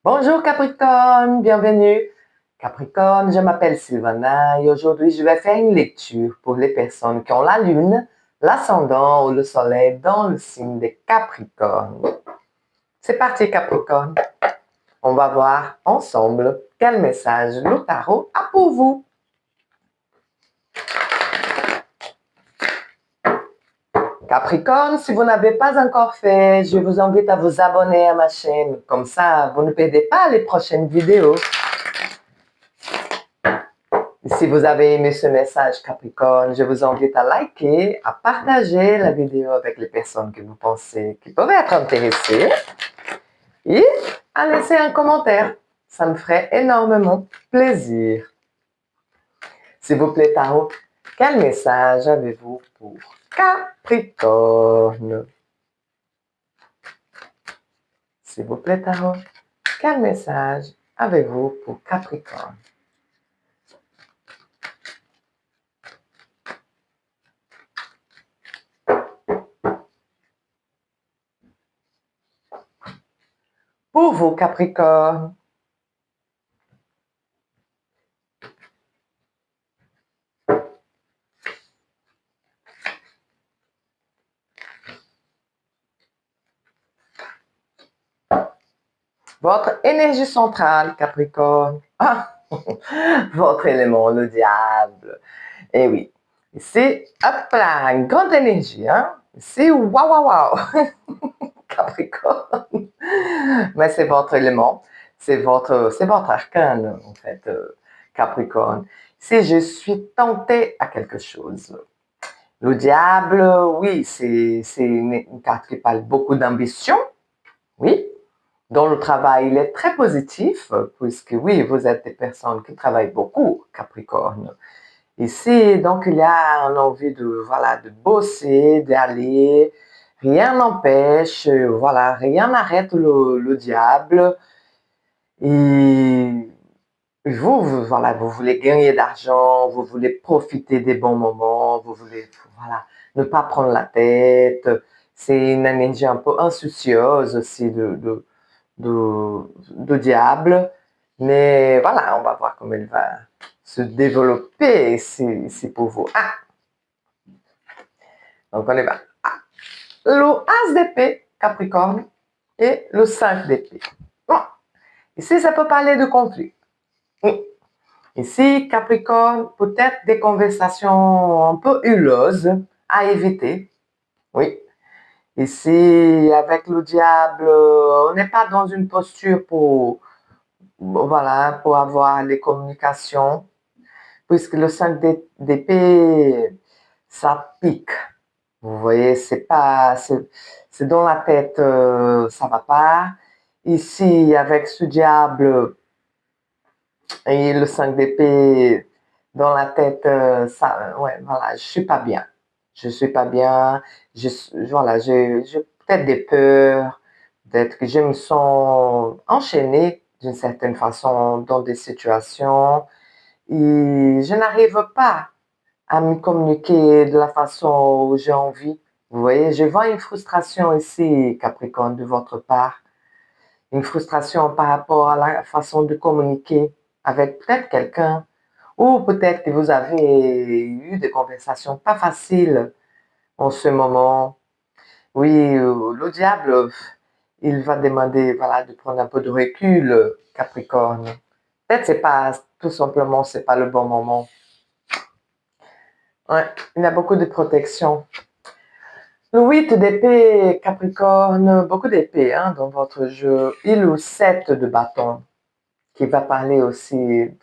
Bonjour Capricorne, bienvenue. Capricorne, je m'appelle Sylvana et aujourd'hui je vais faire une lecture pour les personnes qui ont la lune, l'ascendant ou le soleil dans le signe des Capricornes. C'est parti Capricorne. On va voir ensemble quel message le tarot a pour vous. Capricorne, si vous n'avez pas encore fait, je vous invite à vous abonner à ma chaîne. Comme ça, vous ne perdez pas les prochaines vidéos. Si vous avez aimé ce message Capricorne, je vous invite à liker, à partager la vidéo avec les personnes que vous pensez qui peuvent être intéressées et à laisser un commentaire. Ça me ferait énormément plaisir. S'il vous plaît, Tarot, quel message avez-vous pour Capricorne? S'il vous plaît, Tarot, quel message avez-vous pour Capricorne? Pour vous, Capricorne, votre énergie centrale, Capricorne. Ah, votre élément, le diable. Eh oui, c'est, hop là, une grande énergie, hein. C'est waouh, waouh, waouh. Capricorne. Mais c'est votre élément, c'est votre arcane, en fait, Capricorne. Si je suis tenté à quelque chose. Le diable, oui, c'est une carte qui parle beaucoup d'ambition, oui. Dans le travail, il est très positif, puisque oui, vous êtes des personnes qui travaillent beaucoup, Capricorne. Ici, donc, il y a une envie voilà, de bosser, d'aller. Rien n'empêche, voilà, rien n'arrête le diable. Et voilà, vous voulez gagner d'argent, vous voulez profiter des bons moments, vous voulez, voilà, ne pas prendre la tête. C'est une énergie un peu insoucieuse aussi de diable. Mais voilà, on va voir comment il va se développer ici pour vous. Ah, donc on y va. Ah, le As d'épée, Capricorne, et le 5 d'épée. Bon, ici, ça peut parler de conflit. Ici, Capricorne, peut-être des conversations un peu huleuses à éviter. Oui. Ici, avec le diable, on n'est pas dans une posture pour, voilà, pour avoir les communications, puisque le 5 d'épée, ça pique. Vous voyez, c'est dans la tête, ça va pas. Ici, avec ce diable et le 5 d'épée dans la tête, ça, ouais, voilà, je suis pas bien. Je suis pas bien. Voilà, j'ai peut-être des peurs, peut-être que je me sens enchaînée d'une certaine façon dans des situations et je n'arrive pas à me communiquer de la façon où j'ai envie. Vous voyez, je vois une frustration ici, Capricorne, de votre part. Une frustration par rapport à la façon de communiquer avec peut-être quelqu'un. Ou peut-être que vous avez eu des conversations pas faciles en ce moment. Oui, le diable, il va demander voilà, de prendre un peu de recul, Capricorne. Peut-être c'est pas, tout simplement, c'est pas le bon moment. Ouais, il y a beaucoup de protection. Le 8 d'épée, Capricorne, beaucoup d'épée hein, dans votre jeu. Et le 7 de bâton, qui va parler aussi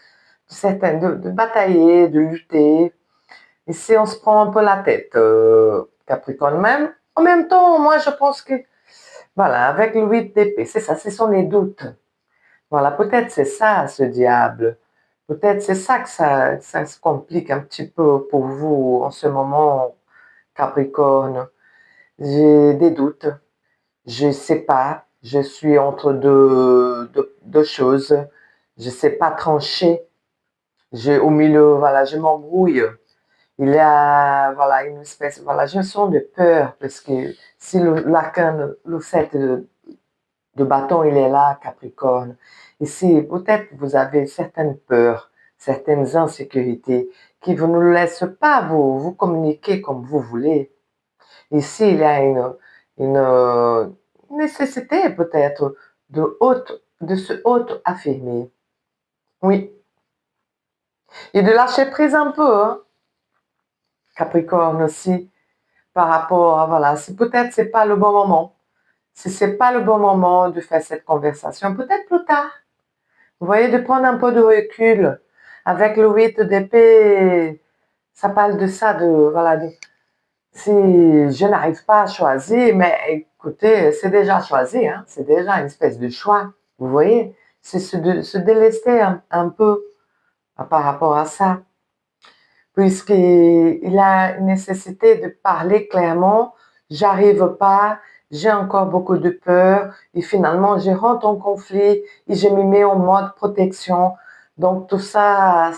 de batailler, de lutter. Ici, on se prend un peu la tête, Capricorne. Même, en même temps, moi, je pense que, voilà, avec le 8 d'épée, c'est ça, ce sont les doutes. Voilà, peut-être c'est ça, ce diable. Peut-être c'est ça que ça se complique un petit peu pour vous en ce moment, Capricorne. J'ai des doutes. Je ne sais pas. Je suis entre deux choses. Je ne sais pas trancher. Au milieu, voilà, je m'embrouille. Il y a, voilà, une espèce, voilà, je sens de peur parce que si l'arcane, le 7 de bâton, il est là, Capricorne. Ici, peut-être vous avez certaines peurs, certaines insécurités qui ne vous laissent pas vous communiquer comme vous voulez. Ici, il y a une nécessité peut-être de se auto-affirmer. Oui. Et de lâcher prise un peu, hein, Capricorne aussi, par rapport à, voilà, si peut-être c'est pas le bon moment. Si c'est pas le bon moment de faire cette conversation, peut-être plus tard. Vous voyez, de prendre un peu de recul. Avec le 8 d'épée, ça parle de ça, voilà, si je n'arrive pas à choisir, mais écoutez, c'est déjà choisi, hein, c'est déjà une espèce de choix. Vous voyez, c'est se délester un peu par rapport à ça, puisqu'il a une nécessité de parler clairement, j'arrive pas, j'ai encore beaucoup de peur, et finalement je rentre en conflit et je me mets en mode protection. Donc tout ça,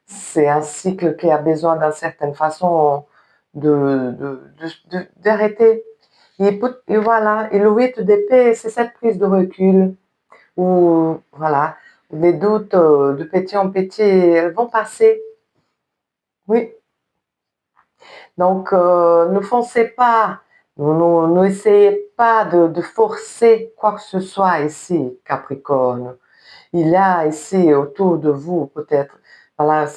c'est un cycle qui a besoin d'une certaine façon d'arrêter. Et voilà, et le 8 d'épée, c'est cette prise de recul où, voilà, les doutes de petit en petit, elles vont passer. Oui. Donc, ne foncez pas, n'essayez pas de forcer quoi que ce soit ici, Capricorne. Il y a ici autour de vous peut-être, voilà,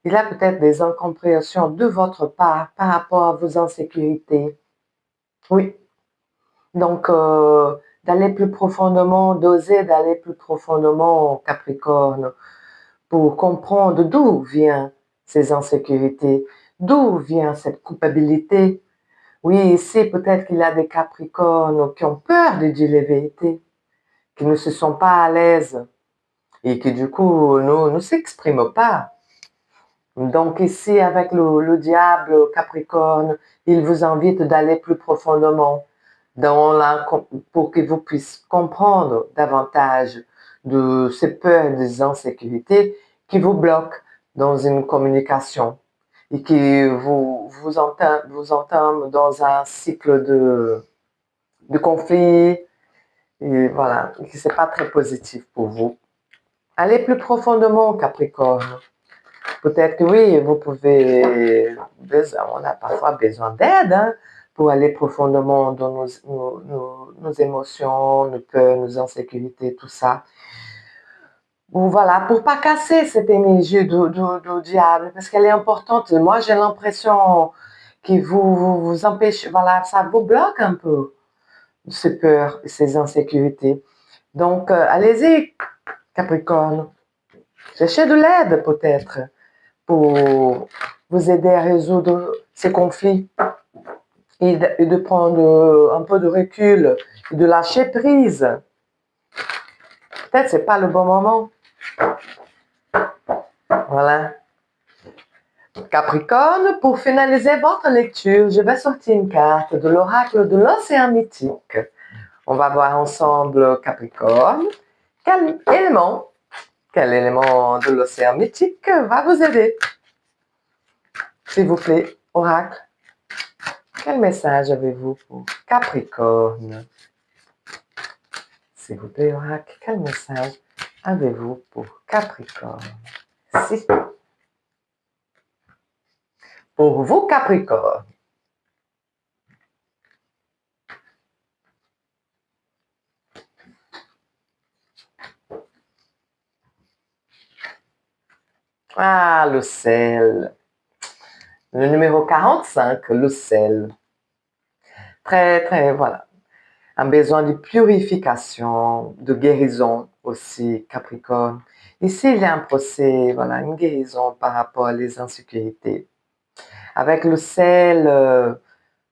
il y a peut-être des incompréhensions de votre part par rapport à vos insécurités. Oui. Donc, d'aller plus profondément, d'oser d'aller plus profondément, Capricorne, pour comprendre d'où viennent ces insécurités, d'où vient cette culpabilité. Oui, ici, peut-être qu'il y a des Capricornes qui ont peur de dire les vérités, qui ne se sont pas à l'aise et qui, du coup, ne s'expriment pas. Donc, ici, avec le diable Capricorne, il vous invite d'aller plus profondément pour que vous puissiez comprendre davantage de ces peurs et des insécurités qui vous bloquent dans une communication et qui vous entament dans un cycle de conflit et voilà, qui c'est pas très positif pour vous. Allez plus profondément, Capricorne. Peut-être que oui, vous pouvez, on a parfois besoin d'aide, hein, pour aller profondément dans nos émotions, nos peurs, nos insécurités, tout ça. Bon, voilà, pour pas casser cette énergie du diable, parce qu'elle est importante. Moi, j'ai l'impression que vous empêche, voilà, ça vous bloque un peu, ces peurs, ces insécurités. Donc, allez-y, Capricorne. Cherchez de l'aide, peut-être, pour vous aider à résoudre ces conflits et de prendre un peu de recul et de lâcher prise. Peut-être c'est pas le bon moment. Voilà. Capricorne, pour finaliser votre lecture, je vais sortir une carte de l'oracle de l'océan mythique. On va voir ensemble, Capricorne, quel élément de l'océan mythique va vous aider. S'il vous plaît, oracle, quel message avez-vous pour Capricorne? S'il vous plaît, oracle, quel message avez-vous pour Capricorne? Si. Pour vous, Capricorne. Ah, le sel. Le numéro 45, le sel. Très, très, voilà. Un besoin de purification, de guérison aussi, Capricorne. Ici, il y a un procès, voilà, une guérison par rapport aux insécurités. Avec le sel,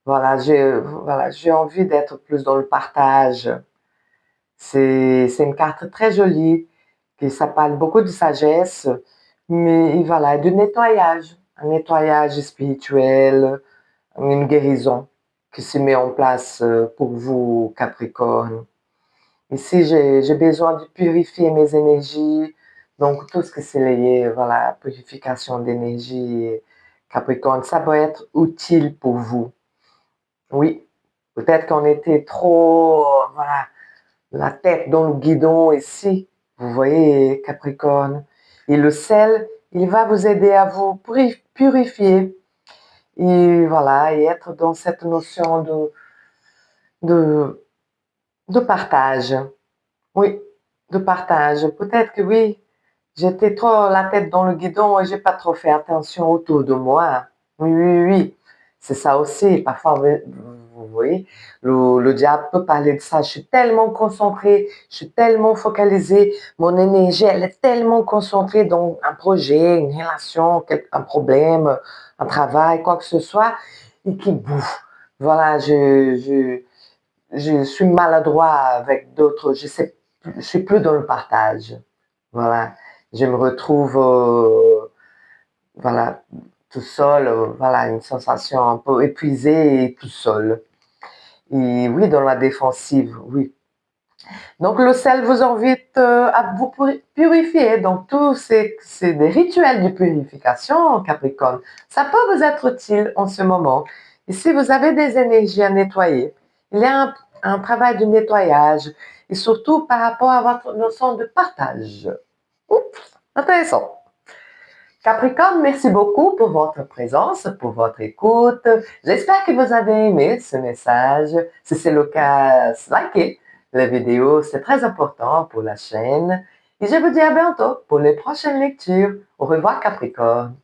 voilà, j'ai envie d'être plus dans le partage. C'est une carte très jolie, qui ça parle beaucoup de sagesse, mais voilà, de nettoyage, un nettoyage spirituel, une guérison qui se met en place pour vous, Capricorne. Ici, j'ai besoin de purifier mes énergies, donc tout ce qui c'est lié, voilà, purification d'énergie, Capricorne, ça va être utile pour vous. Oui, peut-être qu'on était trop, voilà, la tête dans le guidon ici. Vous voyez, Capricorne. Et le sel, il va vous aider à vous purifier. Et voilà, et être dans cette notion de, de partage. Oui, de partage. Peut-être que oui, j'étais trop la tête dans le guidon et j'ai pas trop fait attention autour de moi. Oui, oui, oui. C'est ça aussi. Parfois, vous voyez, le diable peut parler de ça. Je suis tellement concentrée, je suis tellement focalisée, mon énergie, elle est tellement concentrée dans un projet, une relation, un problème, un travail, quoi que ce soit, et qui bouffe. Voilà, je suis maladroit avec d'autres. Je suis plus dans le partage. Voilà, je me retrouve, voilà, tout seul, voilà, une sensation un peu épuisée et tout seul. Et oui, dans la défensive, oui. Donc le sel vous invite à vous purifier. Donc tous c'est des rituels de purification, Capricorne. Ça peut vous être utile en ce moment. Et si vous avez des énergies à nettoyer, il y a un travail de nettoyage et surtout par rapport à votre notion de partage. Oups, intéressant. Capricorne, merci beaucoup pour votre présence, pour votre écoute. J'espère que vous avez aimé ce message. Si c'est le cas, likez la vidéo, c'est très important pour la chaîne. Et je vous dis à bientôt pour les prochaines lectures. Au revoir Capricorne.